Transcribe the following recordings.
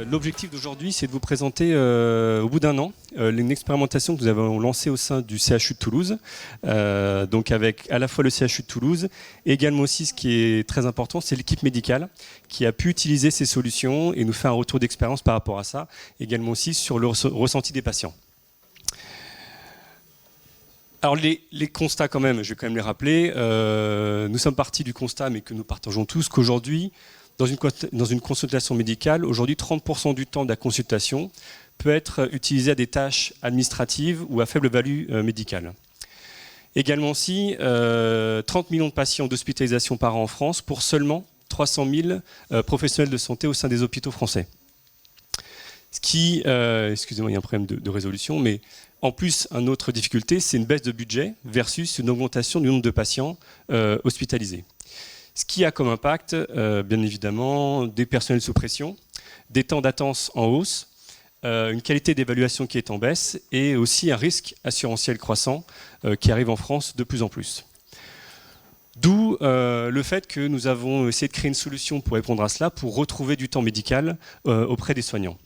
L'objectif d'aujourd'hui, c'est de vous présenter, au bout d'un an, une expérimentation que nous avons lancée au sein du CHU de Toulouse, donc avec à la fois le CHU de Toulouse, et également aussi, ce qui est très important, c'est l'équipe médicale qui a pu utiliser ces solutions et nous faire un retour d'expérience par rapport à ça, également aussi sur le ressenti des patients. Alors les constats quand même, je vais quand même les rappeler. Nous sommes partis du constat, mais que nous partageons tous, qu'aujourd'hui, dans une consultation médicale, aujourd'hui 30% du temps de la consultation peut être utilisé à des tâches administratives ou à faible value médicale. Également aussi, 30 millions de patients d'hospitalisation par an en France pour seulement 300 000 professionnels de santé au sein des hôpitaux français. Ce qui, excusez-moi, il y a un problème de résolution, mais en plus, une autre difficulté, c'est une baisse de budget versus une augmentation du nombre de patients hospitalisés. Ce qui a comme impact, bien évidemment, des personnels sous pression, des temps d'attente en hausse, une qualité d'évaluation qui est en baisse et aussi un risque assurantiel croissant qui arrive en France de plus en plus. D'où le fait que nous avons essayé de créer une solution pour répondre à cela, pour retrouver du temps médical auprès des soignants.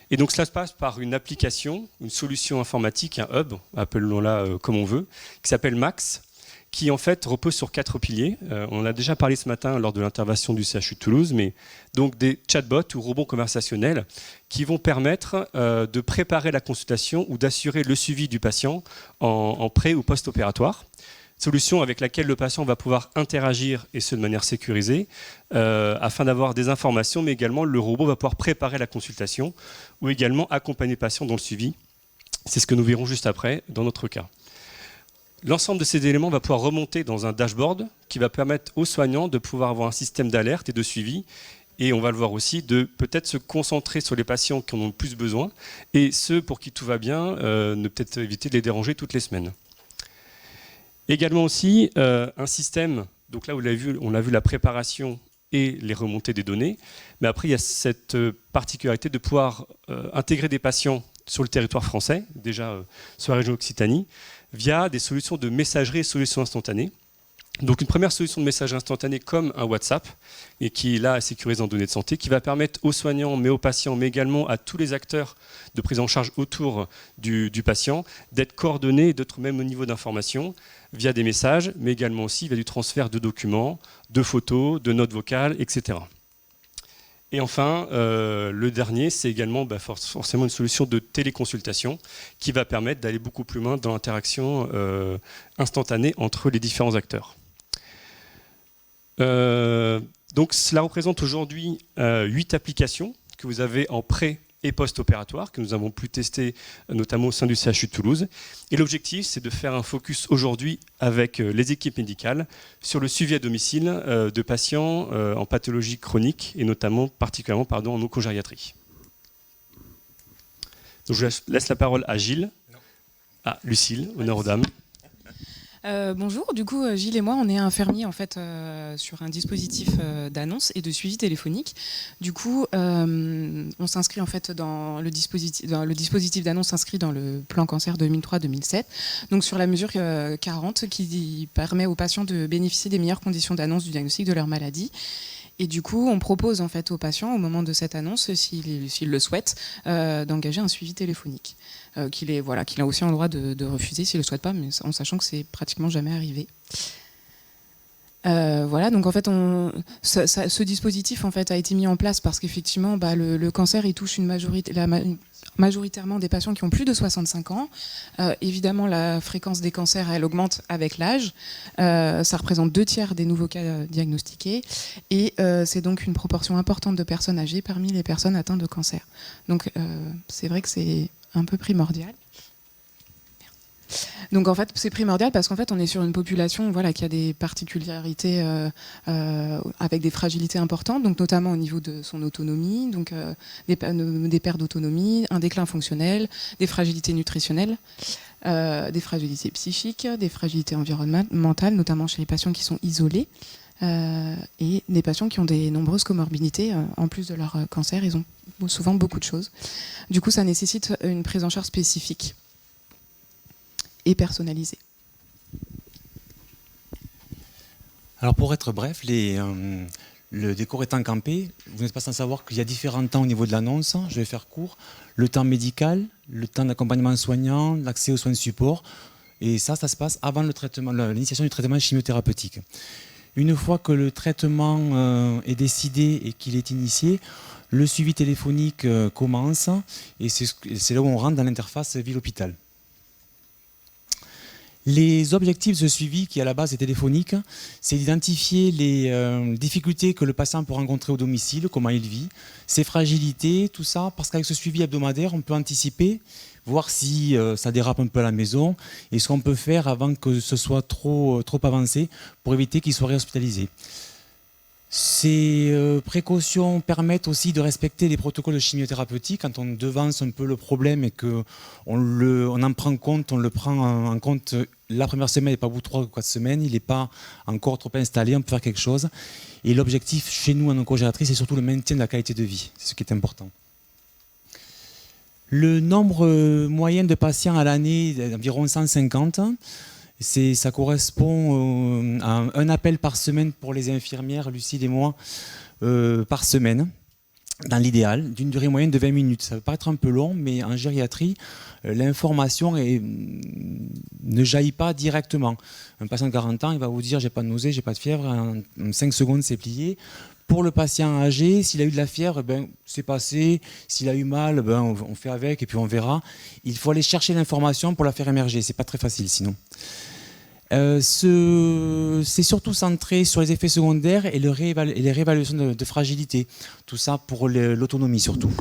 Et donc cela se passe par une application, une solution informatique, un hub, appelons-la comme on veut, qui s'appelle Max, qui en fait repose sur 4 piliers. On en a déjà parlé ce matin lors de l'intervention du CHU de Toulouse, mais donc des chatbots ou robots conversationnels qui vont permettre de préparer la consultation ou d'assurer le suivi du patient en pré- ou post-opératoire. Solution avec laquelle le patient va pouvoir interagir, et ce de manière sécurisée, afin d'avoir des informations, mais également le robot va pouvoir préparer la consultation ou également accompagner le patient dans le suivi. C'est ce que nous verrons juste après dans notre cas. L'ensemble de ces éléments va pouvoir remonter dans un dashboard qui va permettre aux soignants de pouvoir avoir un système d'alerte et de suivi. Et on va le voir aussi, de peut-être se concentrer sur les patients qui en ont le plus besoin et ceux pour qui tout va bien, ne peut-être éviter de les déranger toutes les semaines. Également aussi un système, donc là on a vu la préparation et les remontées des données, mais après il y a cette particularité de pouvoir intégrer des patients sur le territoire français, déjà sur la région Occitanie, via des solutions de messagerie et solutions instantanées. Donc une première solution de messagerie instantanée comme un WhatsApp, et qui est là à sécuriser en données de santé, qui va permettre aux soignants, mais aux patients, mais également à tous les acteurs de prise en charge autour du patient, d'être coordonnés et d'être même au niveau d'information via des messages, mais également aussi via du transfert de documents, de photos, de notes vocales, etc. Et enfin, le dernier, c'est également forcément une solution de téléconsultation qui va permettre d'aller beaucoup plus loin dans l'interaction instantanée entre les différents acteurs. Donc cela représente aujourd'hui 8 applications que vous avez en pré- et post-opératoire, que nous avons pu tester notamment au sein du CHU de Toulouse. Et l'objectif, c'est de faire un focus aujourd'hui avec les équipes médicales sur le suivi à domicile de patients en pathologie chronique et notamment particulièrement en oncogériatrie. Donc je laisse la parole à Gilles. Ah, Lucille, honneur aux dames. Bonjour, du coup Gilles et moi on est infirmiers en fait sur un dispositif d'annonce et de suivi téléphonique. Du coup on s'inscrit en fait dans le dispositif d'annonce s'inscrit dans le plan cancer 2003-2007, donc sur la mesure 40 qui permet aux patients de bénéficier des meilleures conditions d'annonce du diagnostic de leur maladie. Et du coup, on propose en fait aux patients, au moment de cette annonce, s'ils le souhaitent, d'engager un suivi téléphonique, qu'il a aussi le droit de refuser s'il ne le souhaite pas, mais en sachant que c'est pratiquement jamais arrivé. Voilà, donc en fait, ce dispositif en fait a été mis en place parce qu'effectivement, le cancer il touche majoritairement des patients qui ont plus de 65 ans. Évidemment, la fréquence des cancers, elle augmente avec l'âge. Ça représente 2/3 des nouveaux cas diagnostiqués. Et c'est donc une proportion importante de personnes âgées parmi les personnes atteintes de cancer. Donc c'est vrai que c'est un peu primordial. Donc en fait c'est primordial parce qu'en fait on est sur une population qui a des particularités avec des fragilités importantes, donc notamment au niveau de son autonomie, donc des pertes d'autonomie, un déclin fonctionnel, des fragilités nutritionnelles, des fragilités psychiques, des fragilités environnementales, notamment chez les patients qui sont isolés. Et des patients qui ont des nombreuses comorbidités, en plus de leur cancer, ils ont souvent beaucoup de choses. Du coup ça nécessite une prise en charge spécifique et personnalisé. Alors pour être bref, Le décor étant campé, vous n'êtes pas sans savoir qu'il y a différents temps au niveau de l'annonce. Je vais faire court. Le temps médical, le temps d'accompagnement soignant, l'accès aux soins de support. Et ça se passe avant l'initiation du traitement chimiothérapeutique. Une fois que le traitement est décidé et qu'il est initié, le suivi téléphonique commence et c'est là où on rentre dans l'interface ville-hôpital. Les objectifs de ce suivi, qui à la base est téléphonique, c'est d'identifier les difficultés que le patient peut rencontrer au domicile, comment il vit, ses fragilités, tout ça, parce qu'avec ce suivi hebdomadaire, on peut anticiper, voir si ça dérape un peu à la maison et ce qu'on peut faire avant que ce soit trop avancé pour éviter qu'il soit réhospitalisé. Ces précautions permettent aussi de respecter les protocoles de chimiothérapeutie quand on devance un peu le problème et qu'on en prend compte, on le prend en compte la première semaine et pas au bout de 3 ou 4 semaines, il n'est pas encore trop installé, on peut faire quelque chose. Et l'objectif chez nous en oncogériatrie, c'est surtout le maintien de la qualité de vie, c'est ce qui est important. Le nombre moyen de patients à l'année est d'environ 150. Ça correspond à un appel par semaine pour les infirmières, Lucille et moi, par semaine, dans l'idéal, d'une durée moyenne de 20 minutes. Ça peut paraître un peu long, mais en gériatrie, l'information ne jaillit pas directement. Un patient de 40 ans, il va vous dire « j'ai pas de nausée, j'ai pas de fièvre », en 5 secondes c'est plié. Pour le patient âgé, s'il a eu de la fièvre, c'est passé. S'il a eu mal, on fait avec et puis on verra. Il faut aller chercher l'information pour la faire émerger. C'est pas très facile sinon. C'est surtout centré sur les effets secondaires et les réévaluations de fragilité. Tout ça pour l'autonomie surtout.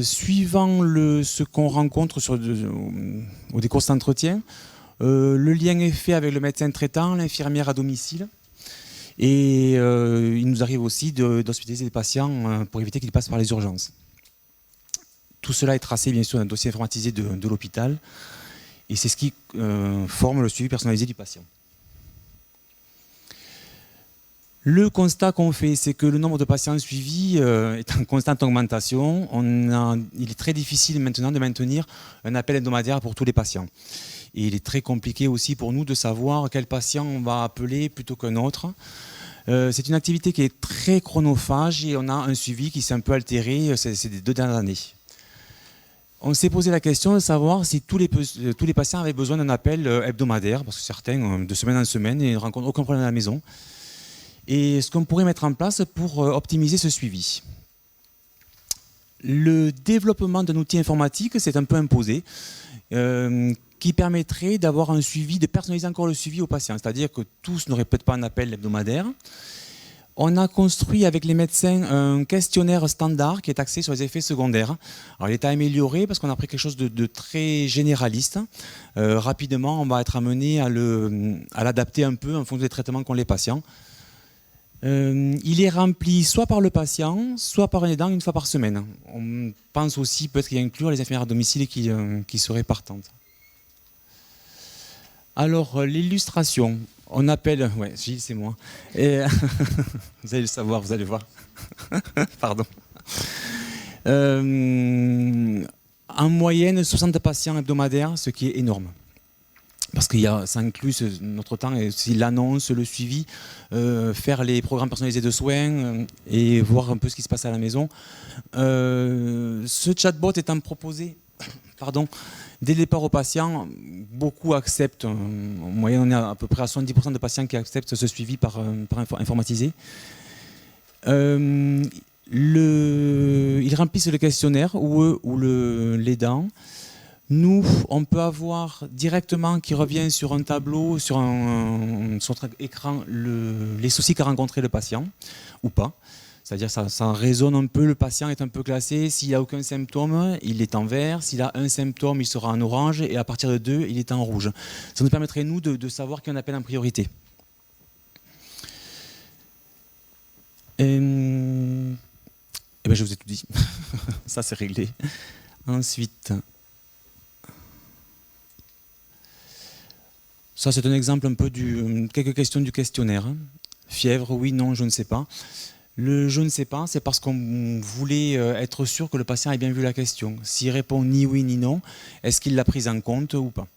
Suivant ce qu'on rencontre au décours d'entretien, le lien est fait avec le médecin traitant, l'infirmière à domicile. Et il nous arrive aussi d'hospitaliser des patients pour éviter qu'ils passent par les urgences. Tout cela est tracé bien sûr dans un dossier informatisé de l'hôpital et c'est ce qui forme le suivi personnalisé du patient. Le constat qu'on fait, c'est que le nombre de patients suivis est en constante augmentation. Il est très difficile maintenant de maintenir un appel hebdomadaire pour tous les patients. Et il est très compliqué aussi pour nous de savoir quel patient on va appeler plutôt qu'un autre. C'est une activité qui est très chronophage et on a un suivi qui s'est un peu altéré ces 2 dernières années. On s'est posé la question de savoir si tous les patients avaient besoin d'un appel hebdomadaire, parce que certains, de semaine en semaine, ne rencontrent aucun problème à la maison. Et ce qu'on pourrait mettre en place pour optimiser ce suivi. Le développement d'un outil informatique s'est un peu imposé, qui permettrait d'avoir un suivi, de personnaliser encore le suivi aux patients. C'est-à-dire que tous n'auraient peut-être pas un appel hebdomadaire. On a construit avec les médecins un questionnaire standard qui est axé sur les effets secondaires. Alors, il est à améliorer parce qu'on a pris quelque chose de très généraliste. Rapidement, on va être amené à l'adapter un peu en fonction des traitements qu'ont les patients. Il est rempli soit par le patient, soit par un aidant 1 fois par semaine. On pense aussi peut-être qu'il y a inclure les infirmières à domicile qui seraient partantes. Alors, l'illustration, on appelle... Ouais, Gilles, c'est moi. Et vous allez le savoir, vous allez voir. Pardon. En moyenne, 60 patients hebdomadaires, ce qui est énorme. Parce que ça inclut notre temps, et aussi l'annonce, le suivi, faire les programmes personnalisés de soins et voir un peu ce qui se passe à la maison. Ce chatbot étant proposé dès le départ aux patients, beaucoup acceptent. En moyenne, on est à peu près à 70% de patients qui acceptent ce suivi par informatisé. Ils remplissent le questionnaire, ou l'aidant. Nous, on peut avoir directement qui revient sur un tableau, sur notre écran, les soucis qu'a rencontré le patient, ou pas. C'est-à-dire que ça résonne un peu, le patient est un peu classé. S'il n'a aucun symptôme, il est en vert. S'il a un symptôme, il sera en orange. Et à partir de 2, il est en rouge. Ça nous permettrait, nous, de savoir qui on appelle en priorité. Je vous ai tout dit. Ça, c'est réglé. Ensuite... Ça, c'est un exemple un peu quelques questions du questionnaire. Fièvre, oui, non, je ne sais pas. Le je ne sais pas, c'est parce qu'on voulait être sûr que le patient ait bien vu la question. S'il répond ni oui ni non, est-ce qu'il l'a prise en compte ou pas?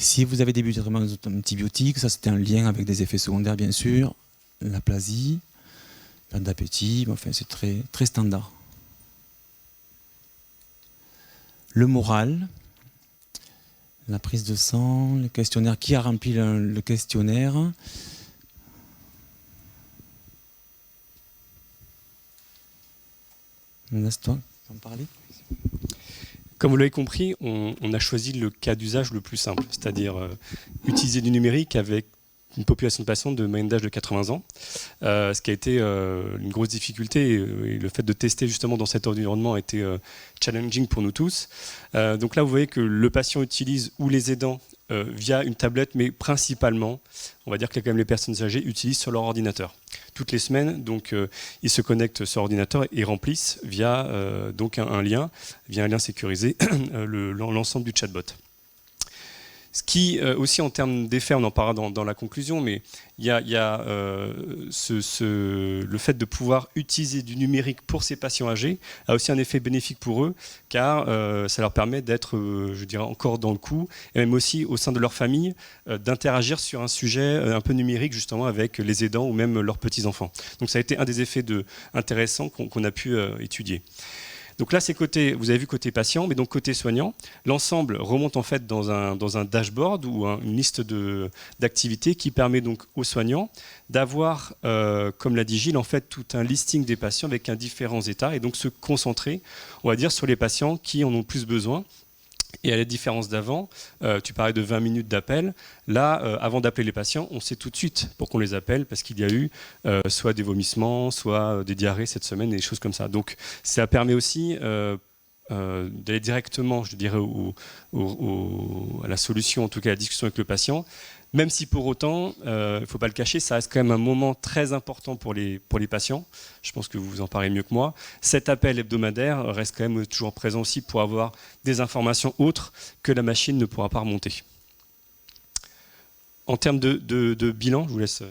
Si vous avez débuté traitements antibiotiques, ça c'était un lien avec des effets secondaires bien sûr, l'aplasie, perte d'appétit, enfin c'est très, très standard. Le moral, la prise de sang, le questionnaire. Qui a rempli le questionnaire? Laisse-toi en parler. Comme vous l'avez compris, on a choisi le cas d'usage le plus simple, c'est-à-dire utiliser du numérique avec une population de patients de moyenne d'âge de 80 ans, ce qui a été une grosse difficulté, et le fait de tester justement dans cet environnement a été challenging pour nous tous. Donc là, vous voyez que le patient utilise, ou les aidants, via une tablette, mais principalement, on va dire que quand même les personnes âgées utilisent sur leur ordinateur. Toutes les semaines, donc, ils se connectent sur ordinateur et remplissent via donc un lien sécurisé, l'ensemble du chatbot. Ce qui, aussi en termes d'effet, on en parlera dans la conclusion, mais il y a le fait de pouvoir utiliser du numérique pour ces patients âgés a aussi un effet bénéfique pour eux, car ça leur permet d'être, je dirais, encore dans le coup, et même aussi au sein de leur famille, d'interagir sur un sujet un peu numérique, justement, avec les aidants ou même leurs petits-enfants. Donc ça a été un des effets intéressants qu'on a pu étudier. Donc là, c'est vous avez vu côté patient, mais donc côté soignant, l'ensemble remonte en fait dans un dashboard ou une liste d'activités qui permet donc aux soignants d'avoir, comme l'a dit Gilles, en fait tout un listing des patients avec différents états et donc se concentrer, on va dire, sur les patients qui en ont plus besoin. Et à la différence d'avant, tu parlais de 20 minutes d'appel. Là, avant d'appeler les patients, on sait tout de suite pour qu'on les appelle parce qu'il y a eu soit des vomissements, soit des diarrhées cette semaine et des choses comme ça. Donc ça permet aussi d'aller directement, je dirais, à la solution, en tout cas à la discussion avec le patient. Même si pour autant, il ne faut pas le cacher, ça reste quand même un moment très important pour les patients. Je pense que vous en parlez mieux que moi. Cet appel hebdomadaire reste quand même toujours présent aussi pour avoir des informations autres que la machine ne pourra pas remonter. En termes de bilan, je vous laisse...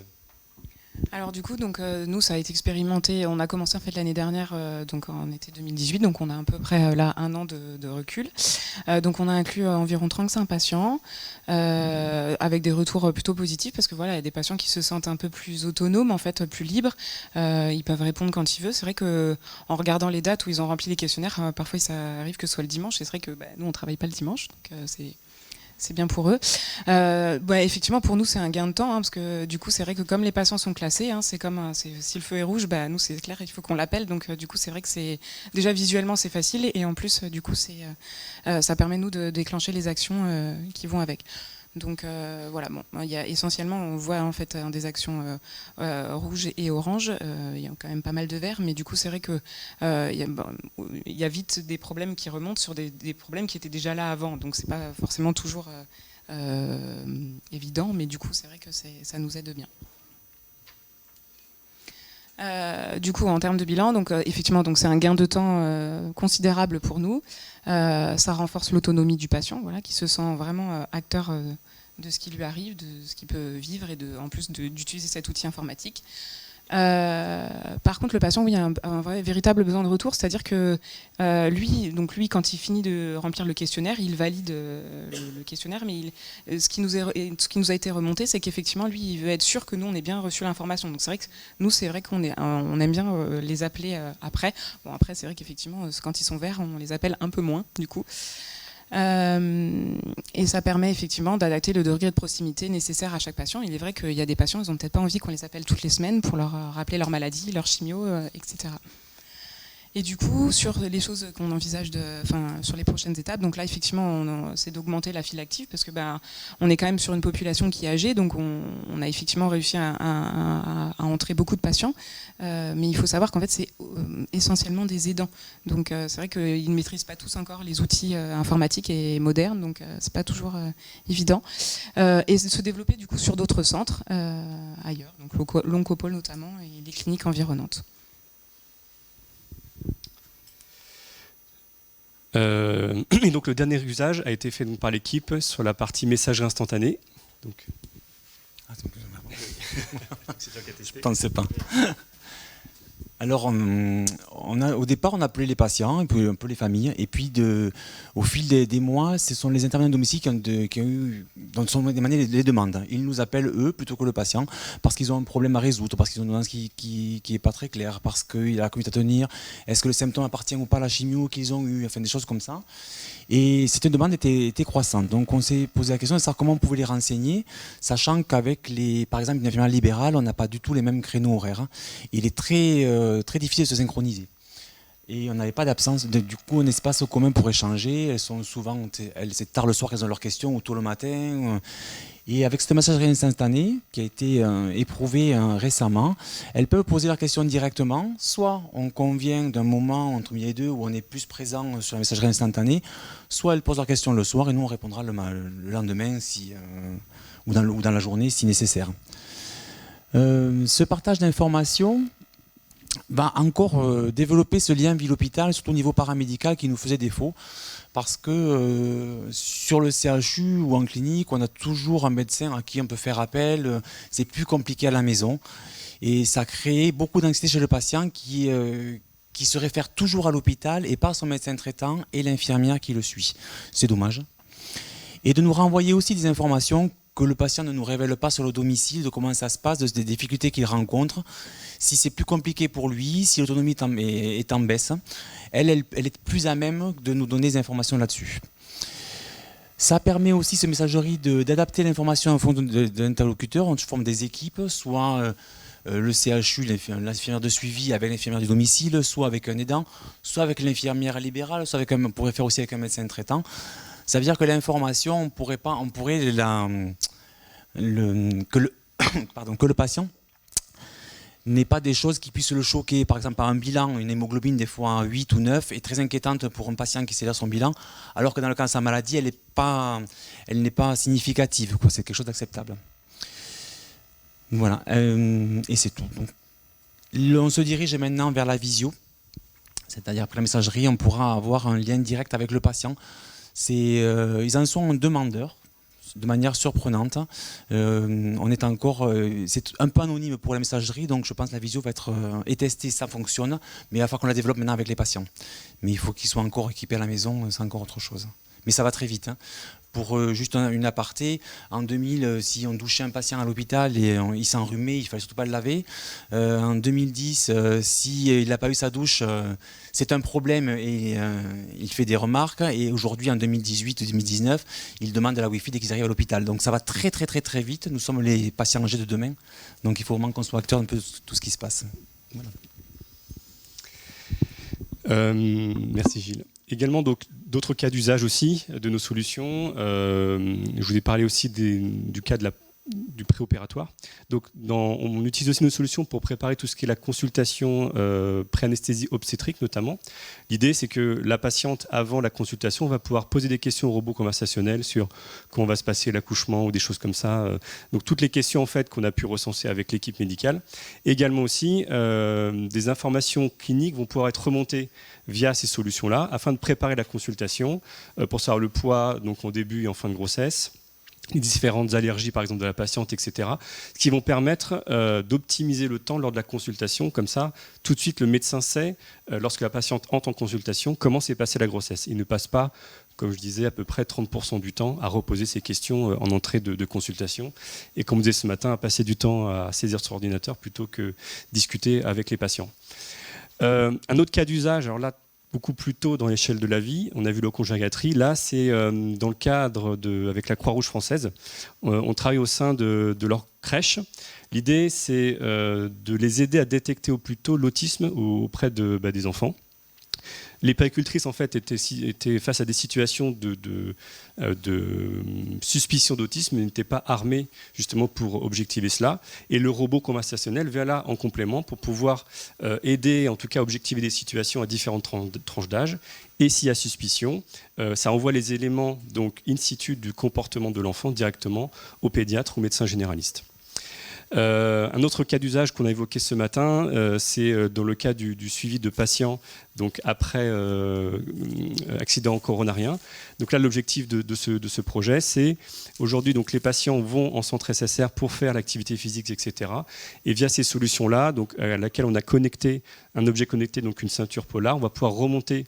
Alors du coup, donc, nous, ça a été expérimenté, on a commencé en fait l'année dernière, donc en été 2018, donc on a à peu près là 1 an de recul. Donc on a inclus environ 35 patients, avec des retours plutôt positifs, parce que voilà, il y a des patients qui se sentent un peu plus autonomes, en fait, plus libres, ils peuvent répondre quand ils veulent. C'est vrai qu'en regardant les dates où ils ont rempli les questionnaires, parfois ça arrive que ce soit le dimanche, et c'est vrai que nous on ne travaille pas le dimanche, donc c'est bien pour eux. Effectivement, pour nous, c'est un gain de temps, parce que du coup, c'est vrai que comme les patients sont classés, c'est comme si le feu est rouge, nous, c'est clair, il faut qu'on l'appelle. Donc, du coup, c'est vrai que c'est déjà visuellement, c'est facile, et en plus, du coup, ça permet nous de déclencher les actions qui vont avec. Donc voilà, bon, il y a essentiellement, on voit en fait des actions rouges et oranges. Il y a quand même pas mal de verts, mais du coup c'est vrai que il y a vite des problèmes qui remontent sur des problèmes qui étaient déjà là avant. Donc c'est pas forcément toujours évident, mais du coup c'est vrai que ça nous aide bien. Du coup, en termes de bilan, donc effectivement, donc c'est un gain de temps considérable pour nous. Ça renforce l'autonomie du patient, voilà, qui se sent vraiment acteur de ce qui lui arrive, de ce qu'il peut vivre et en plus d'utiliser cet outil informatique. Par contre, le patient, oui, a un véritable besoin de retour, c'est-à-dire que lui, quand il finit de remplir le questionnaire, il valide le questionnaire, mais ce qui nous a été remonté, c'est qu'effectivement, lui, il veut être sûr que nous, on ait bien reçu l'information. Donc c'est vrai que nous, c'est vrai qu'on aime bien les appeler après. Bon, après, c'est vrai qu'effectivement, quand ils sont verts, on les appelle un peu moins, du coup. Et ça permet effectivement d'adapter le degré de proximité nécessaire à chaque patient. Il est vrai qu'il y a des patients, ils n'ont peut-être pas envie qu'on les appelle toutes les semaines pour leur rappeler leur maladie, leur chimio, etc. Et du coup, sur les choses qu'on envisage, sur les prochaines étapes, donc là, effectivement, c'est d'augmenter la file active parce que on est quand même sur une population qui est âgée, donc on a effectivement réussi à entrer beaucoup de patients, mais il faut savoir qu'en fait, c'est essentiellement des aidants. Donc c'est vrai qu'ils ne maîtrisent pas tous encore les outils informatiques et modernes, donc c'est pas toujours évident. Et se développer du coup sur d'autres centres ailleurs, donc l'Oncopole notamment et les cliniques environnantes. Et donc le dernier usage a été fait donc, par l'équipe sur la partie messagerie instantanée. Donc... Je ne pensais pas. Alors, au départ, on appelait les patients, et puis un peu les familles, et puis au fil des mois, ce sont les intervenants domiciles dont sont demandées les demandes. Ils nous appellent eux plutôt que le patient, parce qu'ils ont un problème à résoudre, parce qu'ils ont une demande qui n'est pas très claire, parce qu'il a la conduite à tenir, est-ce que le symptôme appartient ou pas à la chimio qu'ils ont eu, enfin des choses comme ça. Et cette demande était croissante. Donc on s'est posé la question de savoir comment on pouvait les renseigner, sachant qu'avec par exemple une infirmière libérale, on n'a pas du tout les mêmes créneaux horaires. Il est très difficile de se synchroniser. Et on n'avait pas d'absence, du coup un espace commun pour échanger. Elles sont souvent, c'est tard le soir qu'elles ont leurs questions, ou tôt le matin. Et avec cette messagerie instantanée qui a été éprouvée récemment, elles peuvent poser leurs questions directement. Soit on convient d'un moment entre midi et deux où on est plus présent sur la messagerie instantanée, soit elles posent leurs questions le soir et nous on répondra le lendemain ou dans la journée si nécessaire. Ce partage d'informations va encore développer ce lien ville-hôpital, surtout au niveau paramédical qui nous faisait défaut. Parce que sur le CHU ou en clinique, on a toujours un médecin à qui on peut faire appel. C'est plus compliqué à la maison. Et ça crée beaucoup d'anxiété chez le patient qui se réfère toujours à l'hôpital et pas à son médecin traitant et l'infirmière qui le suit. C'est dommage. Et de nous renvoyer aussi des informations que le patient ne nous révèle pas sur le domicile, de comment ça se passe, des difficultés qu'il rencontre. Si c'est plus compliqué pour lui, si l'autonomie est en baisse, elle est plus à même de nous donner des informations là-dessus. Ça permet aussi, cette messagerie, d'adapter l'information en fonction de l'interlocuteur. On forme des équipes, soit le CHU, l'infirmière de suivi avec l'infirmière du domicile, soit avec un aidant, soit avec l'infirmière libérale, soit on pourrait faire aussi avec un médecin traitant. Ça veut dire que l'information, que le patient n'est pas des choses qui puissent le choquer. Par exemple, par un bilan, une hémoglobine des fois 8 ou 9 est très inquiétante pour un patient qui sait lire son bilan, alors que dans le cas de sa maladie, elle n'est pas significative. C'est quelque chose d'acceptable. Voilà, et c'est tout. Donc, on se dirige maintenant vers la visio, c'est-à-dire après la messagerie, on pourra avoir un lien direct avec le patient. Ils en sont demandeurs de manière surprenante. C'est un peu anonyme pour la messagerie, donc je pense que la visio va être testée, ça fonctionne, mais il va falloir qu'on la développe maintenant avec les patients. Mais il faut qu'ils soient encore équipés à la maison, c'est encore autre chose. Mais ça va très vite. Pour juste une aparté, en 2000, si on douchait un patient à l'hôpital et il s'enrhumait, il ne fallait surtout pas le laver. En 2010, s'il n'a pas eu sa douche, c'est un problème et il fait des remarques. Et aujourd'hui, en 2018-2019, il demande de la Wi-Fi dès qu'ils arrivent à l'hôpital. Donc ça va très très très très vite. Nous sommes les patients âgés de demain. Donc il faut vraiment qu'on soit acteur un peu de tout ce qui se passe. Voilà. Merci Gilles. Également d'autres cas d'usage aussi de nos solutions. Je vous ai parlé aussi du cas du préopératoire. Donc on utilise aussi nos solutions pour préparer tout ce qui est la consultation pré-anesthésie obstétrique notamment. L'idée c'est que la patiente avant la consultation va pouvoir poser des questions au robot conversationnel sur comment va se passer l'accouchement ou des choses comme ça. Donc toutes les questions en fait qu'on a pu recenser avec l'équipe médicale. Également aussi des informations cliniques vont pouvoir être remontées via ces solutions-là afin de préparer la consultation pour savoir le poids donc en début et en fin de grossesse, les différentes allergies par exemple de la patiente, etc. Ce qui vont permettre d'optimiser le temps lors de la consultation. Comme ça, tout de suite, le médecin sait, lorsque la patiente entre en consultation, comment s'est passée la grossesse. Il ne passe pas, comme je disais, à peu près 30% du temps à reposer ces questions en entrée de consultation. Et comme on disait ce matin, à passer du temps à saisir son ordinateur plutôt que discuter avec les patients. Un autre cas d'usage, alors là, beaucoup plus tôt dans l'échelle de la vie, on a vu l'oncogériatrie. Là, c'est dans le cadre avec la Croix-Rouge française. On travaille au sein de leur crèche. L'idée, c'est de les aider à détecter au plus tôt l'autisme auprès des enfants. Les puéricultrices en fait étaient face à des situations de suspicion d'autisme, mais n'étaient pas armées justement pour objectiver cela. Et le robot conversationnel vient là en complément pour pouvoir aider, en tout cas objectiver des situations à différentes tranches d'âge. Et s'il y a suspicion, ça envoie les éléments donc in situ du comportement de l'enfant directement au pédiatre ou médecin généraliste. Un autre cas d'usage qu'on a évoqué ce matin, c'est dans le cas du suivi de patients donc après accident coronarien. Donc là, l'objectif de ce projet, c'est aujourd'hui, donc les patients vont en centre SSR pour faire l'activité physique, etc. Et via ces solutions-là, donc à laquelle on a connecté un objet connecté, donc une ceinture Polar, on va pouvoir remonter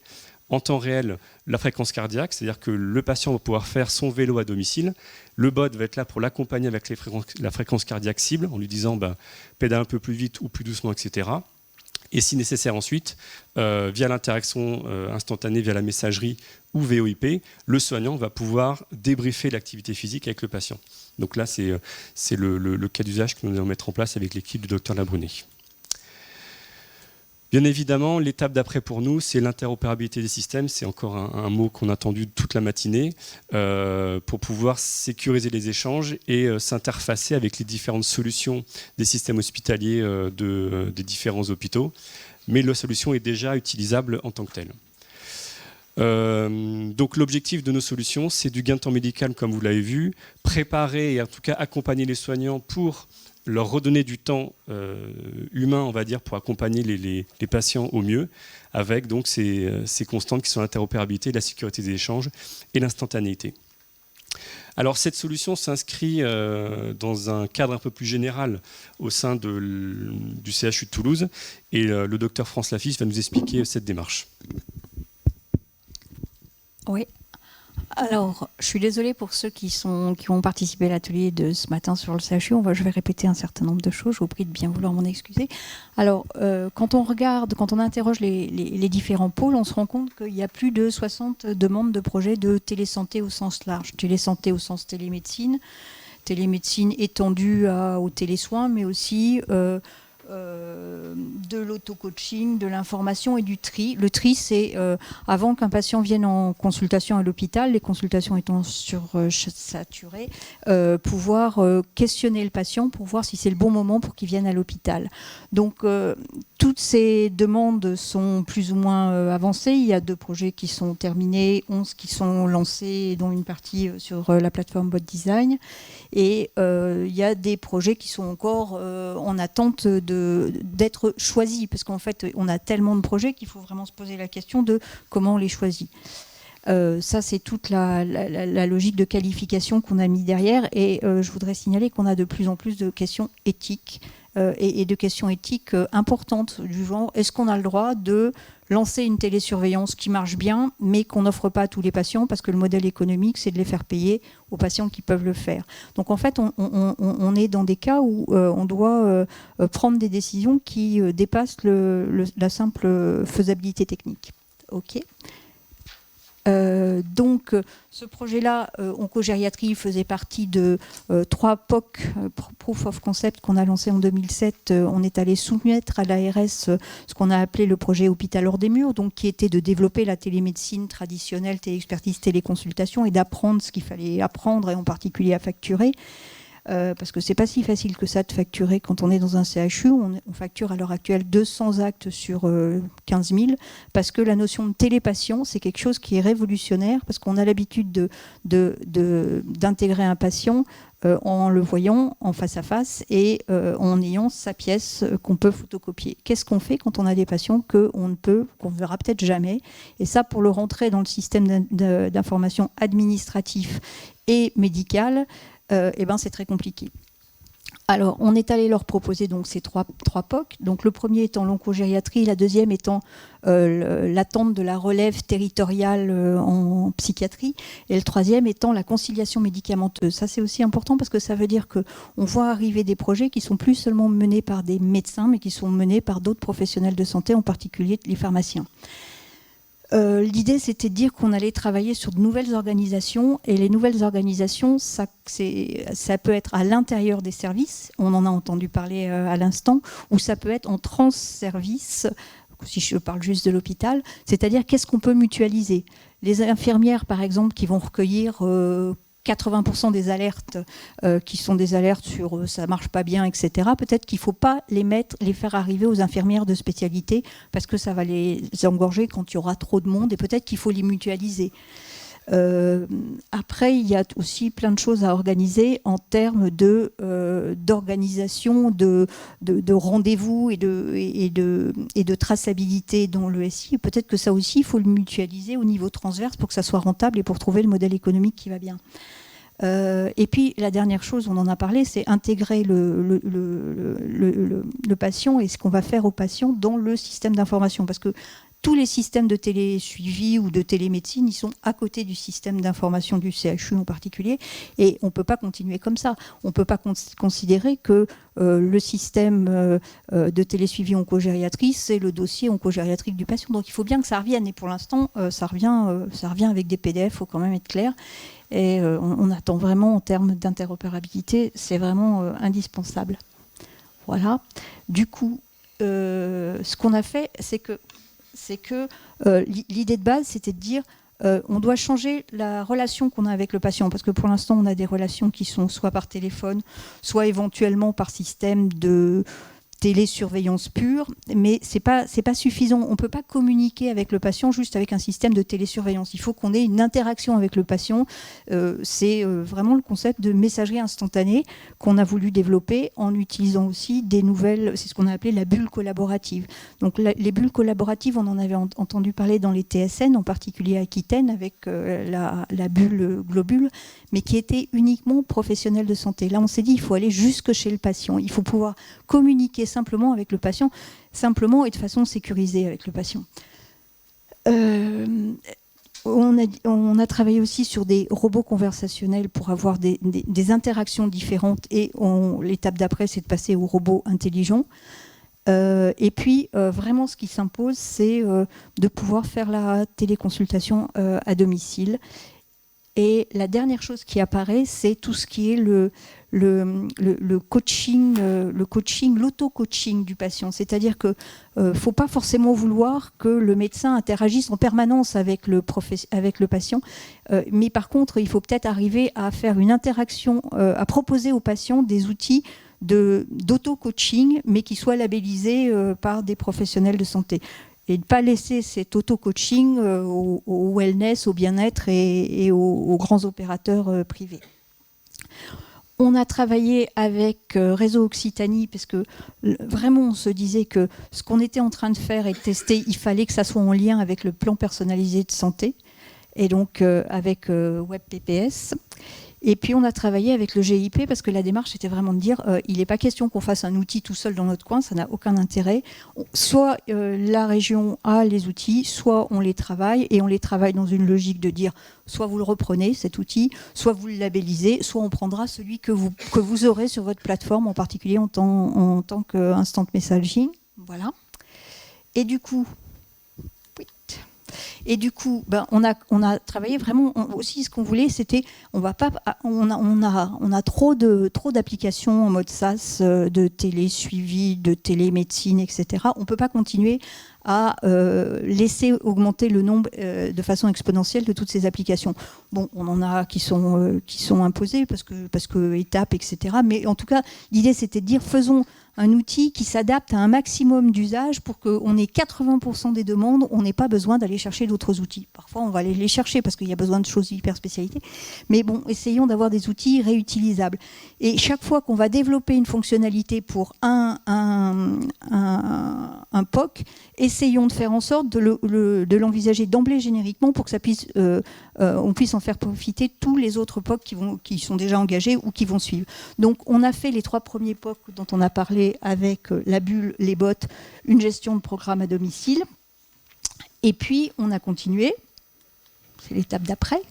en temps réel la fréquence cardiaque, c'est-à-dire que le patient va pouvoir faire son vélo à domicile. Le bot va être là pour l'accompagner avec la fréquence cardiaque cible, en lui disant pédale un peu plus vite ou plus doucement, etc. Et si nécessaire ensuite, via l'interaction instantanée, via la messagerie ou VoIP, le soignant va pouvoir débriefer l'activité physique avec le patient. Donc là, c'est le cas d'usage que nous allons mettre en place avec l'équipe du Dr Labrunet. Bien évidemment, l'étape d'après pour nous, c'est l'interopérabilité des systèmes. C'est encore un mot qu'on a entendu toute la matinée pour pouvoir sécuriser les échanges et s'interfacer avec les différentes solutions des systèmes hospitaliers des différents hôpitaux. Mais la solution est déjà utilisable en tant que telle. Donc l'objectif de nos solutions, c'est du gain de temps médical, comme vous l'avez vu, préparer et en tout cas accompagner les soignants pour leur redonner du temps humain, on va dire, pour accompagner les patients au mieux, avec donc ces constantes qui sont l'interopérabilité, la sécurité des échanges et l'instantanéité. Alors cette solution s'inscrit dans un cadre un peu plus général au sein du CHU de Toulouse, et le docteur France Laffiche va nous expliquer cette démarche. Oui. Alors, je suis désolée pour ceux qui ont participé à l'atelier de ce matin sur le CHU. Je vais répéter un certain nombre de choses. Je vous prie de bien vouloir m'en excuser. Alors, quand on interroge les différents pôles, on se rend compte qu'il y a plus de 60 demandes de projets de télésanté au sens large. Télésanté au sens télémédecine, télémédecine étendue aux télésoins, mais aussi de l'auto-coaching, de l'information et du tri. Le tri, c'est avant qu'un patient vienne en consultation à l'hôpital, les consultations étant sursaturées, pouvoir questionner le patient pour voir si c'est le bon moment pour qu'il vienne à l'hôpital. Donc, toutes ces demandes sont plus ou moins avancées. Il y a 2 projets qui sont terminés, 11 qui sont lancés, dont une partie sur la plateforme Bot Design. Et il y a des projets qui sont encore en attente d'être choisis, parce qu'en fait, on a tellement de projets qu'il faut vraiment se poser la question de comment on les choisit. Ça, c'est toute la logique de qualification qu'on a mis derrière. Et je voudrais signaler qu'on a de plus en plus de questions éthiques et de questions éthiques importantes du genre, est-ce qu'on a le droit de lancer une télésurveillance qui marche bien, mais qu'on n'offre pas à tous les patients, parce que le modèle économique, c'est de les faire payer aux patients qui peuvent le faire. Donc en fait, on est dans des cas où on doit prendre des décisions qui dépassent la simple faisabilité technique. OK. Donc, ce projet-là, Oncogériatrie, faisait partie de 3 POC, Proof of Concept, qu'on a lancé en 2007. On est allé soumettre à l'ARS ce qu'on a appelé le projet Hôpital hors des murs, donc qui était de développer la télémédecine traditionnelle, téléexpertise, téléconsultation, et d'apprendre ce qu'il fallait apprendre, et en particulier à facturer. Parce que c'est pas si facile que ça de facturer quand on est dans un CHU. On facture à l'heure actuelle 200 actes sur 15 000, parce que la notion de télépatient, c'est quelque chose qui est révolutionnaire, parce qu'on a l'habitude d'intégrer un patient en le voyant en face à face et en ayant sa pièce qu'on peut photocopier. Qu'est-ce qu'on fait quand on a des patients qu'on ne verra peut-être jamais? Et ça, pour le rentrer dans le système d'information administratif et médical, c'est très compliqué. Alors, on est allé leur proposer donc ces trois POC. Donc, le premier étant l'oncogériatrie, la deuxième étant l'attente de la relève territoriale en psychiatrie, et le troisième étant la conciliation médicamenteuse. Ça, c'est aussi important parce que ça veut dire qu'on voit arriver des projets qui sont plus seulement menés par des médecins, mais qui sont menés par d'autres professionnels de santé, en particulier les pharmaciens. L'idée, c'était de dire qu'on allait travailler sur de nouvelles organisations, et les nouvelles organisations, ça peut être à l'intérieur des services, on en a entendu parler à l'instant, ou ça peut être en trans-service, si je parle juste de l'hôpital, c'est-à-dire qu'est-ce qu'on peut mutualiser. Les infirmières, par exemple, qui vont recueillir 80% des alertes qui sont des alertes sur ça marche pas bien, etc. Peut-être qu'il ne faut pas les faire arriver aux infirmières de spécialité, parce que ça va les engorger quand il y aura trop de monde, et peut-être qu'il faut les mutualiser. Après, il y a aussi plein de choses à organiser en termes d'organisation, de rendez-vous et de traçabilité dans le SI. Peut-être que ça aussi, il faut le mutualiser au niveau transverse pour que ça soit rentable et pour trouver le modèle économique qui va bien. Et puis la dernière chose, on en a parlé, c'est intégrer le patient et ce qu'on va faire au patient dans le système d'information. Parce que tous les systèmes de télésuivi ou de télémédecine, ils sont à côté du système d'information du CHU en particulier. Et on ne peut pas continuer comme ça. On ne peut pas considérer que le système de télésuivi oncogériatrie, c'est le dossier oncogériatrique du patient. Donc il faut bien que ça revienne. Et pour l'instant, ça revient avec des PDF, il faut quand même être clair. Et on attend vraiment en termes d'interopérabilité, c'est vraiment indispensable. Voilà. Du coup, ce qu'on a fait, c'est que l'idée de base, c'était de dire on doit changer la relation qu'on a avec le patient, parce que pour l'instant, on a des relations qui sont soit par téléphone, soit éventuellement par système de télésurveillance pure, mais c'est pas suffisant. On ne peut pas communiquer avec le patient juste avec un système de télésurveillance. Il faut qu'on ait une interaction avec le patient. C'est vraiment le concept de messagerie instantanée qu'on a voulu développer en utilisant aussi des nouvelles, c'est ce qu'on a appelé la bulle collaborative. Donc les bulles collaboratives, on en avait entendu parler dans les TSN, en particulier à Aquitaine, avec la bulle globule, mais qui était uniquement professionnelle de santé. Là, on s'est dit, il faut aller jusque chez le patient. Il faut pouvoir communiquer simplement avec le patient, simplement et de façon sécurisée avec le patient. On a travaillé aussi sur des robots conversationnels pour avoir des interactions différentes, et l'étape d'après, c'est de passer aux robots intelligents. Et puis, vraiment, ce qui s'impose, c'est de pouvoir faire la téléconsultation à domicile. Et la dernière chose qui apparaît, c'est tout ce qui est le coaching, l'auto-coaching du patient. C'est-à-dire qu'il ne faut pas forcément vouloir que le médecin interagisse en permanence avec le patient, mais par contre, il faut peut-être arriver à faire une interaction, à proposer au patient des outils d'auto-coaching, mais qui soient labellisés par des professionnels de santé. Et de ne pas laisser cet auto-coaching au wellness, au bien-être et aux grands opérateurs privés. On a travaillé avec Réseau Occitanie, parce que vraiment on se disait que ce qu'on était en train de faire et de tester, il fallait que ça soit en lien avec le plan personnalisé de santé, et donc avec WebPPS. Et puis on a travaillé avec le GIP, parce que la démarche était vraiment de dire il n'est pas question qu'on fasse un outil tout seul dans notre coin, ça n'a aucun intérêt. Soit la région a les outils, soit on les travaille, et on les travaille dans une logique de dire soit vous le reprenez cet outil, soit vous le labellisez, soit on prendra celui que vous aurez sur votre plateforme, en particulier en tant qu'instant messaging. Voilà. Et du coup, on a travaillé vraiment aussi. Ce qu'on voulait, c'était, on a trop d'applications en mode SaaS, de télésuivi, de télémédecine, etc. On ne peut pas continuer à laisser augmenter le nombre de façon exponentielle de toutes ces applications. Bon, on en a qui sont imposées parce que étapes, etc. Mais en tout cas, l'idée, c'était de dire, faisons un outil qui s'adapte à un maximum d'usages pour qu'on ait 80% des demandes, on n'ait pas besoin d'aller chercher d'autres outils. Parfois, on va aller les chercher parce qu'il y a besoin de choses hyper spécialisées. Mais bon, essayons d'avoir des outils réutilisables. Et chaque fois qu'on va développer une fonctionnalité pour un POC, essayons de faire en sorte de l'envisager d'emblée génériquement pour que ça puisse, on puisse en faire profiter tous les autres POC qui sont déjà engagés ou qui vont suivre. Donc, on a fait les 3 premiers POC dont on a parlé avec la bulle, les bots, une gestion de programme à domicile. Et puis, on a continué. C'est l'étape d'après.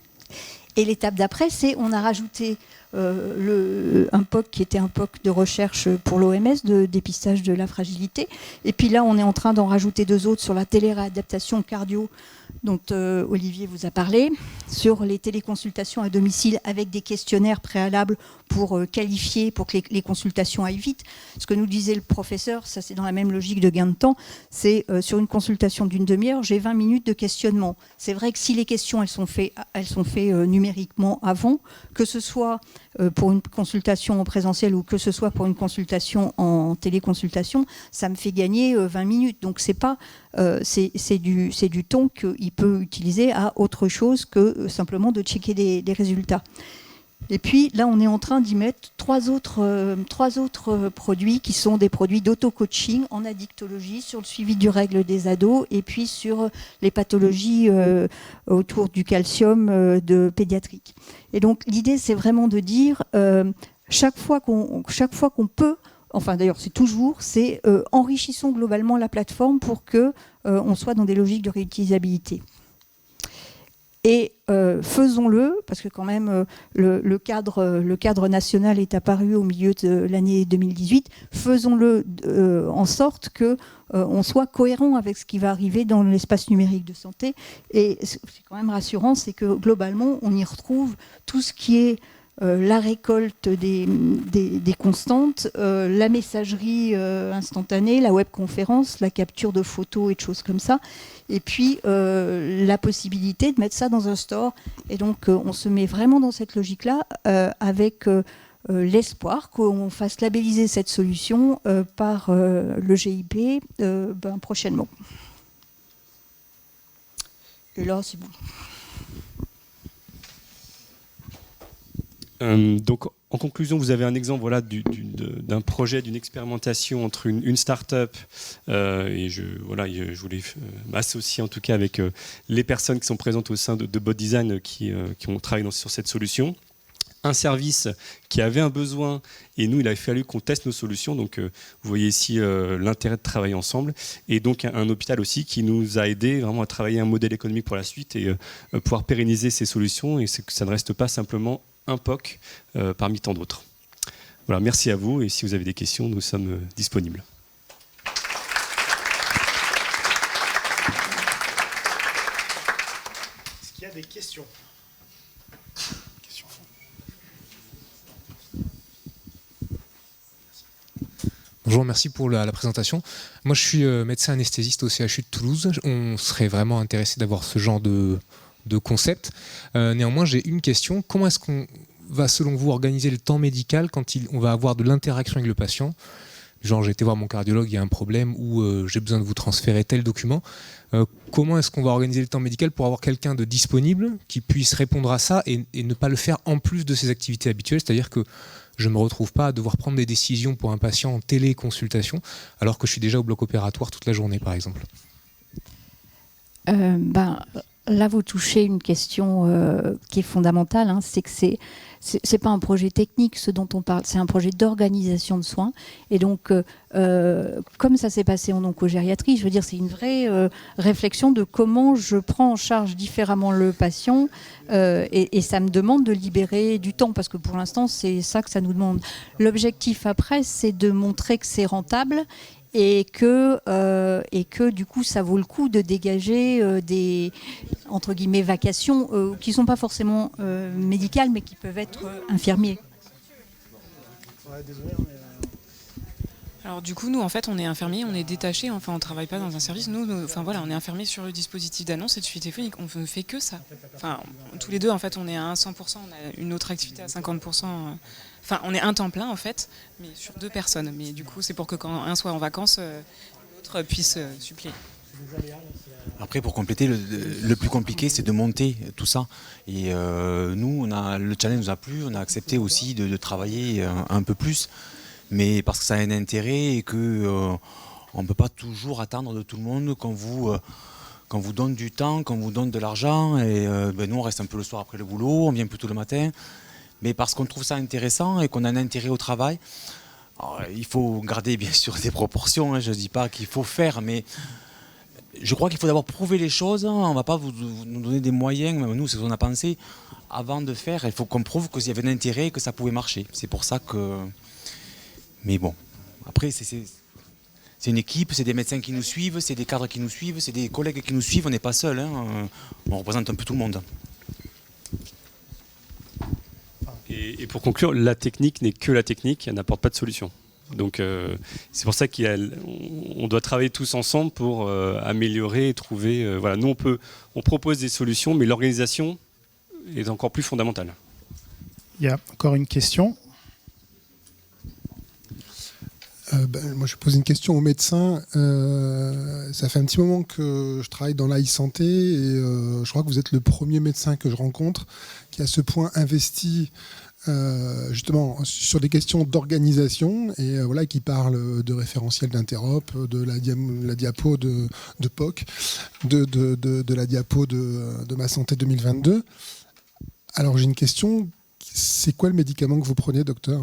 Et l'étape d'après, c'est on a rajouté un POC qui était un POC de recherche pour l'OMS, de dépistage de la fragilité. Et puis là, on est en train d'en rajouter 2 autres sur la téléréadaptation cardio, dont Olivier vous a parlé, sur les téléconsultations à domicile avec des questionnaires préalables pour qualifier, pour que les consultations aillent vite. Ce que nous disait le professeur, ça c'est dans la même logique de gain de temps, c'est sur une consultation d'une demi-heure, j'ai 20 minutes de questionnement. C'est vrai que si les questions elles sont faites numériquement avant, que ce soit pour une consultation en présentiel ou que ce soit pour une consultation en téléconsultation, ça me fait gagner 20 minutes. Donc c'est du temps qu'il peut utiliser à autre chose que simplement de checker des résultats. Et puis là, on est en train d'y mettre trois autres produits qui sont des produits d'auto-coaching en addictologie, sur le suivi du règle des ados et puis sur les pathologies autour du calcium de pédiatrique. Et donc l'idée, c'est vraiment de dire chaque fois qu'on peut, enfin d'ailleurs c'est toujours, c'est enrichissons globalement la plateforme pour que on soit dans des logiques de réutilisabilité. Et faisons-le, parce que quand même le cadre national est apparu au milieu de l'année 2018, faisons-le en sorte qu'on soit cohérent avec ce qui va arriver dans l'espace numérique de santé. Et c'est quand même rassurant, c'est que globalement, on y retrouve tout ce qui est la récolte des constantes, la messagerie instantanée, la webconférence, la capture de photos et de choses comme ça, et puis la possibilité de mettre ça dans un store. Et donc on se met vraiment dans cette logique-là avec l'espoir qu'on fasse labelliser cette solution par le GIP prochainement. Et là, c'est bon. Donc, en conclusion, vous avez un exemple d'un projet, d'une expérimentation entre une start-up et je voulais m'associer en tout cas avec les personnes qui sont présentes au sein de BotDesign qui ont travaillé sur cette solution. Un service qui avait un besoin et nous, il a fallu qu'on teste nos solutions. Donc, vous voyez ici l'intérêt de travailler ensemble. Et donc, un hôpital aussi qui nous a aidé vraiment à travailler un modèle économique pour la suite et pouvoir pérenniser ces solutions et que ça ne reste pas simplement un POC parmi tant d'autres. Voilà, merci à vous et si vous avez des questions, nous sommes disponibles. Est-ce qu'il y a des questions ? Bonjour, merci pour la présentation. Moi, je suis médecin anesthésiste au CHU de Toulouse. On serait vraiment intéressé d'avoir ce genre de concept. Néanmoins, j'ai une question. Comment est-ce qu'on va, selon vous, organiser le temps médical quand on va avoir de l'interaction avec le patient ? Genre, j'ai été voir mon cardiologue, il y a un problème ou j'ai besoin de vous transférer tel document. Comment est-ce qu'on va organiser le temps médical pour avoir quelqu'un de disponible qui puisse répondre à ça et ne pas le faire en plus de ses activités habituelles ? C'est-à-dire que je ne me retrouve pas à devoir prendre des décisions pour un patient en téléconsultation alors que je suis déjà au bloc opératoire toute la journée, par exemple. Là, vous touchez une question qui est fondamentale, hein, c'est que c'est pas un projet technique ce dont on parle, c'est un projet d'organisation de soins. Et donc, comme ça s'est passé en oncogériatrie, je veux dire, c'est une vraie réflexion de comment je prends en charge différemment le patient et ça me demande de libérer du temps parce que pour l'instant, c'est ça que ça nous demande. L'objectif après, c'est de montrer que c'est rentable et que du coup ça vaut le coup de dégager des entre guillemets vacations qui ne sont pas forcément médicales mais qui peuvent être infirmiers. Ouais, désolé, Alors du coup, nous, en fait, on est infirmiers, on est détachés, enfin, on ne travaille pas dans un service. Enfin, voilà, on est infirmiers sur le dispositif d'annonce et de suivi téléphonique. On ne fait que ça. Enfin, tous les deux, en fait, on est à 100%, on a une autre activité à 50%. Enfin, on est un temps plein, en fait, mais sur 2 personnes. Mais du coup, c'est pour que quand un soit en vacances, l'autre puisse suppléer. Après, pour compléter, le plus compliqué, c'est de monter tout ça. Et nous, le challenge nous a plu, on a accepté aussi de travailler un peu plus. Mais parce que ça a un intérêt et qu'on ne peut pas toujours attendre de tout le monde qu'on vous donne du temps, qu'on vous donne de l'argent. Et nous, on reste un peu le soir après le boulot, on vient plutôt le matin. Mais parce qu'on trouve ça intéressant et qu'on a un intérêt au travail, alors, il faut garder bien sûr des proportions. Hein, je ne dis pas qu'il faut faire, mais je crois qu'il faut d'abord prouver les choses. On ne va pas nous donner des moyens, même nous, c'est ce qu'on a pensé, avant de faire. Il faut qu'on prouve qu'il y avait un intérêt et que ça pouvait marcher. C'est pour ça que... Mais bon, après, c'est une équipe, c'est des médecins qui nous suivent, c'est des cadres qui nous suivent, c'est des collègues qui nous suivent, on n'est pas seul. Hein, on représente un peu tout le monde. Et pour conclure, la technique n'est que la technique, elle n'apporte pas de solution. Donc c'est pour ça qu'on doit travailler tous ensemble pour améliorer et trouver... voilà, nous, on propose des solutions, mais l'organisation est encore plus fondamentale. Il y a encore une question. Moi, je pose une question aux médecins. Ça fait un petit moment que je travaille dans l'e-santé et je crois que vous êtes le premier médecin que je rencontre qui à ce point investi justement sur des questions d'organisation et voilà, qui parle de référentiel d'interop, de la diapo de POC, de la diapo de Ma Santé 2022. Alors j'ai une question, c'est quoi le médicament que vous prenez, docteur ?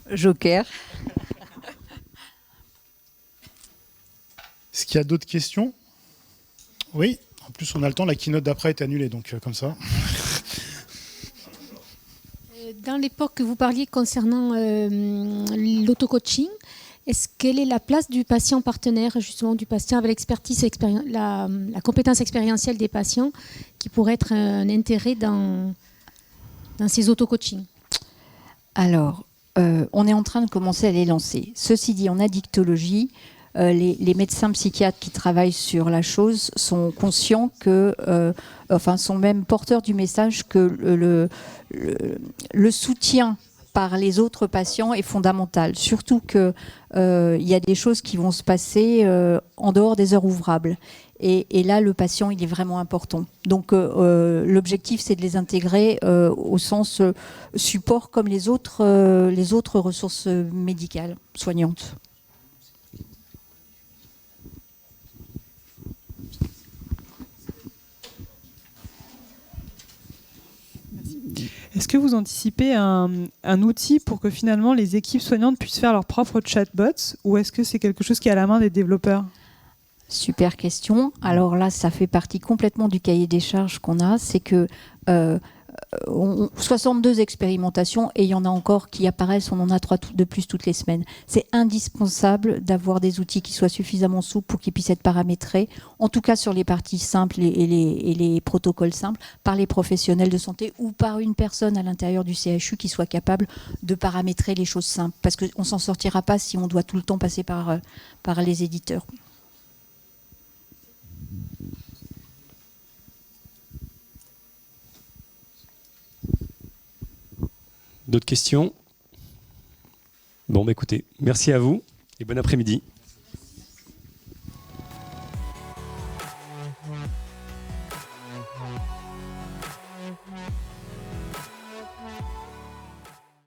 Joker. Est-ce qu'il y a d'autres questions ? Oui, en plus on a le temps, la keynote d'après est annulée, donc comme ça. Dans l'époque que vous parliez concernant l'auto-coaching, quelle est la place du patient partenaire, justement du patient avec l'expertise, la compétence expérientielle des patients, qui pourrait être un intérêt dans ces auto-coachings ? Alors, on est en train de commencer à les lancer. Ceci dit, en addictologie, les médecins psychiatres qui travaillent sur la chose sont conscients sont même porteurs du message que le soutien par les autres patients est fondamental. Surtout qu'il y a des choses qui vont se passer en dehors des heures ouvrables. Et là, le patient, il est vraiment important. Donc, l'objectif, c'est de les intégrer au sens support comme les autres ressources médicales soignantes. Est-ce que vous anticipez un outil pour que finalement les équipes soignantes puissent faire leurs propres chatbots, ou est-ce que c'est quelque chose qui est à la main des développeurs ? Super question. Alors là, ça fait partie complètement du cahier des charges qu'on a. C'est que 62 expérimentations et il y en a encore qui apparaissent. On en a 3 de plus toutes les semaines. C'est indispensable d'avoir des outils qui soient suffisamment souples pour qu'ils puissent être paramétrés, en tout cas sur les parties simples et les protocoles simples, par les professionnels de santé ou par une personne à l'intérieur du CHU qui soit capable de paramétrer les choses simples. Parce qu'on ne s'en sortira pas si on doit tout le temps passer par les éditeurs. D'autres questions ? Bon, écoutez, merci à vous et bon après-midi.